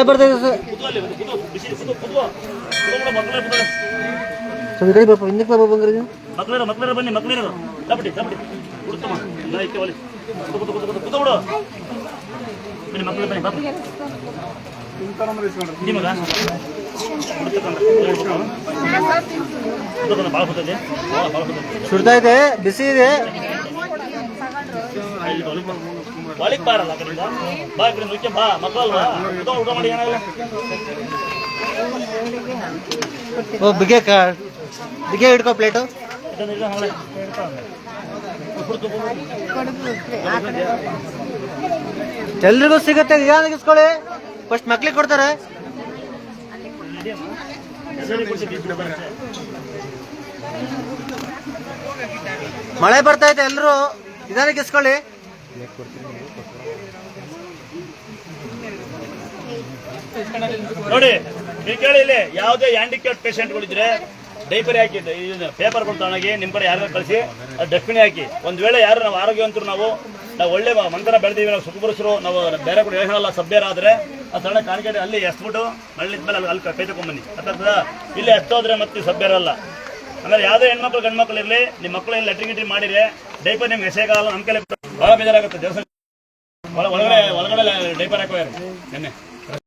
ಬರ್ತಾ ಇದೆ sir. Sir ಈ ಕಡೆ ಬಾಪ, ಹಿಂದಕ್ಕೆ ಬಾಪ ಬಂದ್ರೆ ಮಕ್ಳರ ಬನ್ನಿ, ಮಕ್ಳರ ಕಬಡ್ಡಿ ಹುಡುತ್ತಮ್ಮ ಎಲ್ಲ ಐತೆ ಒಲಿ ಕೂತು ಬಿಡು ಬನ್ನಿ, ಮಕ್ಳು ಬನ್ನಿ ಬಾಪ ನಿಮಗ ಭಾಳ ಹೋಗ್ತದೆ, ಸುಡ್ತಾ ಇದೆ, ಬಿಸಿ ಇದೆ. ಒಳಗೆ ಬಾರಲ್ಲ ಆ ಕಡೆಯಿಂದ ಬಾ, ಈ ಕಡೆ ನೃತ್ಯ ಬಾ, ಮಕ್ಕಳಲ್ವಾ ಊಟ ಮಾಡಿ ಏನಾಗಲ್ಲ. ಓ ಬಿಗೆ ಹಿಡ್ಕೋ ಪ್ಲೇಟು. ಎಲ್ರಿಗೂ ಸಿಗುತ್ತೆ, ನಿಧಾನಕ್ಕೆ ಇಸ್ಕೊಳ್ಳಿ. ಫಸ್ಟ್ ಮಕ್ಳಿಗೆ ಕೊಡ್ತಾರೆ. ಮಳೆ ಬರ್ತಾ ಇದೆ, ಎಲ್ರು ನಿಧಾನಕ್ಕೆ ಇಸ್ಕೊಳ್ಳಿ. ನೋಡಿ ನೀವು ಕೇಳಿ, ಇಲ್ಲಿ ಯಾವುದೇ ಹ್ಯಾಂಡಿಕ್ಯಾಪ್ ಪೇಷಂಟ್ಗಳಿದ್ರೆ ಡೈಪರಿ ಹಾಕಿ, ಪೇಪರ್ಗಳು ತಗೊಂಡೋಗಿ ನಿಮ್ಮ ಕಡೆ ಯಾರು ಕಳಿಸಿ ಅದು ಡಸ್ಟ್ಬಿನ್ ಹಾಕಿ. ಒಂದು ವೇಳೆ ಯಾರು ನಾವು ಆರೋಗ್ಯವಂತರು, ನಾವು ಒಳ್ಳೆ ಮಂತ್ರ ಬೆಳೆದೀವಿ, ನಾವು ಸುಖಪುರುಷರು, ನಾವು ಬೇರೆ ಕೂಡ ಹೇಳಲ್ಲ, ಸಭ್ಯರಾದ್ರೆ ಆ ಸಣ್ಣ ಕಾಣಿಕೆ ಅಲ್ಲಿ ಎಸ್ಬಿಟ್ಟು ಮಳ್ಳಿದ್ಮೇಲೆ ಅಲ್ಲಿ ಕೈ ತಗೊಂಡ್ಬನ್ನಿ. ಅಥವಾ ಇಲ್ಲಿ ಎಷ್ಟೋದ್ರೆ ಮತ್ತೆ ಸಭ್ಯರಲ್ಲ. ಆಮೇಲೆ ಯಾವುದೇ ಹೆಣ್ಮಕ್ಳು ಗಂಡ್ಮಕ್ಳು ಇರಲಿ, ನಿಮ್ಮ ಮಕ್ಕಳು ಇಲ್ಲಿ ಲೆಟ್ರಿನ್ ಗಿಟ್ರಿ ಮಾಡಿದ್ರೆ ಡೈಪರ್ ನಿಮ್ಗೆ ಎಸೆಗಾಲ ನಮ್ಮ ಕೈಲಿ ಭಾಳ ಬೇಜಾರಾಗುತ್ತೆ. ದೇವಸ್ಥಾನ ಒಳಗಡೆ ಡೈಪರ್ ಹಾಕೋಯಾರು ನೆನ್ನೆ